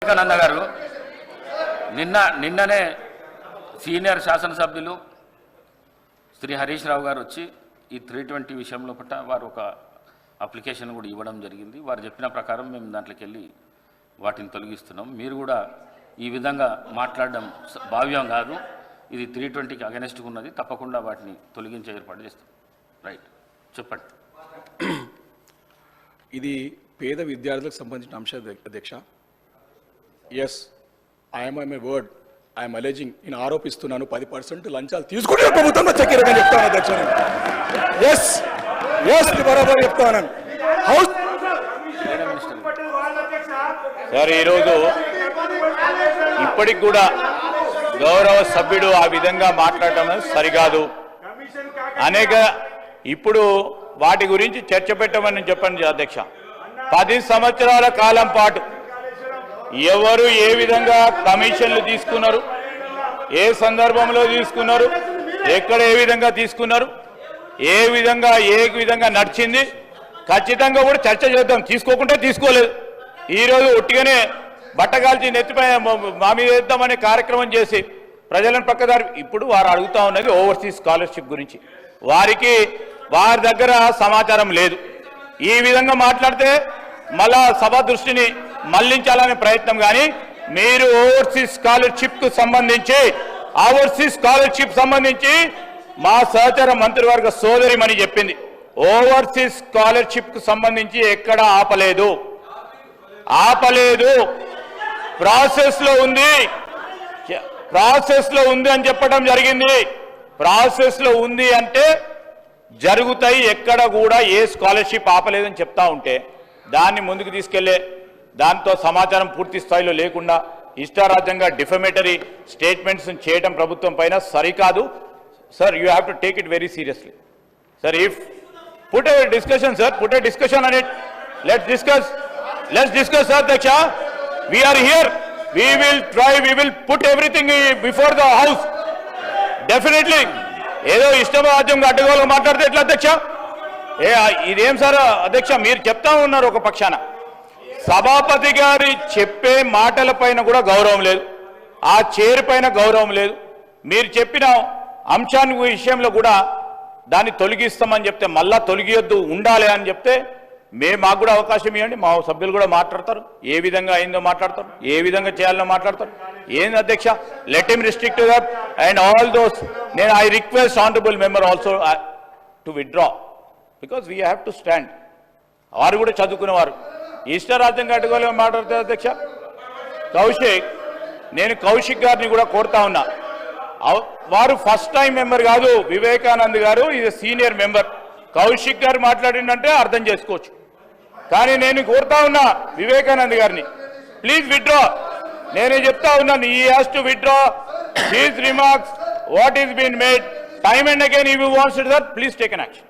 వివేకానంద గారు నిన్ననే సీనియర్ శాసనసభ్యులు శ్రీ హరీష్ రావు గారు వచ్చి ఈ 320 విషయంలో పట్ల వారు ఒక అప్లికేషన్ కూడా ఇవ్వడం జరిగింది. వారు చెప్పిన ప్రకారం మేము దాంట్లోకి వెళ్ళి వాటిని తొలగిస్తున్నాం. మీరు కూడా ఈ విధంగా మాట్లాడడం భావ్యం కాదు. ఇది 320కి అగెనెస్ట్గా ఉన్నది. తప్పకుండా వాటిని తొలగించే ఏర్పాటు చేస్తాం. రైట్, చెప్పండి. ఇది పేద విద్యార్థులకు సంబంధించిన అంశం అధ్యక్ష. Yes, I'm a word I'm alleging, నేను ఆరోపిస్తున్నాను 10% లంచాలు తీసుకుంటే ప్రభుత్వంలో చక్కెరని చెప్తాను అధ్యక్ష. ఎస్ ఎస్ బరాబర్ చెప్తాను. హౌస్ సార్, ఈరోజు ఇప్పటికి కూడా గౌరవ సభ్యుడు ఆ విధంగా మాట్లాడటం సరికాదు. అనేక ఇప్పుడు వాటి గురించి చర్చ పెట్టమని చెప్పండి అధ్యక్ష. 10 సంవత్సరాల కాలం పాటు ఎవరు ఏ విధంగా కమిషన్లు తీసుకున్నారు, ఏ సందర్భంలో తీసుకున్నారు, ఎక్కడ ఏ విధంగా తీసుకున్నారు, ఏ విధంగా నడిచింది, ఖచ్చితంగా కూడా చర్చ చేద్దాం. తీసుకోకుంటే తీసుకోలేదు. ఈరోజు ఒట్టిగానే బట్టగాల్చి నెత్తిపై మా మీద వేద్దామనే కార్యక్రమం చేసి ప్రజలను పక్కదారి. ఇప్పుడు వారు అడుగుతా ఉన్నది ఓవర్సీస్ స్కాలర్షిప్ గురించి. వారి దగ్గర సమాచారం లేదు. ఈ విధంగా మాట్లాడితే మళ్ళా సభ దృష్టిని మళ్లించాలనే ప్రయత్నం. కానీ మీరు ఓవర్సీస్ స్కాలర్షిప్ సంబంధించి మా సహచర మంత్రివర్గ సోదరిమని చెప్పింది. ఓవర్సీస్ స్కాలర్షిప్ కు సంబంధించి ఎక్కడ ఆపలేదు. ప్రాసెస్ లో ఉంది అని చెప్పడం జరిగింది. ప్రాసెస్ లో ఉంది అంటే జరుగుతాయి. ఎక్కడ కూడా ఏ స్కాలర్షిప్ ఆపలేదని చెప్తా ఉంటే దాన్ని ముందుకు తీసుకెళ్లే దాంతో సమాచారం పూర్తి స్థాయిలో లేకుండా ఇష్టారాజ్యంగా డిఫమేటరీ స్టేట్మెంట్స్ చేయడం ప్రభుత్వం పైన సరికాదు. Sir, you have to take it very seriously. Sir, if put a discussion on it. Let's discuss, Adhyaksha. We are here. We will put everything before the house. Definitely. ఏదో ఇష్టరాజ్యంగా అడ్డగోలుగా మాట్లాడితే ఎట్లా అధ్యక్ష? ఇదేం సార్ అధ్యక్ష, మీరు చెప్తా ఉన్నారు ఒక పక్షాన. సభాపతి గారి చెప్పే మాటల పైన కూడా గౌరవం లేదు, ఆ చైర్ పైన గౌరవం లేదు. మీరు చెప్పిన అంశాన్ని విషయంలో కూడా దాన్ని తొలగిస్తామని చెప్తే మళ్ళా తొలగియొద్దు, ఉండాలి అని చెప్తే మాకు కూడా అవకాశం ఇవ్వండి. మా సభ్యులు కూడా మాట్లాడతారు, ఏ విధంగా అయిందో మాట్లాడతారు, ఏ విధంగా చేయాలనో మాట్లాడతారు. ఏంది అధ్యక్ష, let him restrict that and all those. నేను I request honourable member also to withdraw because we have to stand. వారు కూడా చదువుకునేవారు. ఇష్టరాజ్యంగా అడ్డుకోలేమో మాట్లాడతారు అధ్యక్ష. నేను కౌశిక్ గారిని కూడా కోరుతా ఉన్నా. వారు ఫస్ట్ టైం మెంబర్ కాదు, వివేకానంద్ గారు ఇది సీనియర్ మెంబర్. కౌశిక్ గారు మాట్లాడిందంటే అర్థం చేసుకోవచ్చు. కానీ నేను కోరుతా ఉన్నా వివేకానంద్ గారిని, ప్లీజ్ విత్డ్రా. నేనే చెప్తా ఉన్నాను, he has to withdraw his remarks what is been made. Time and again he wants to that, please take an action.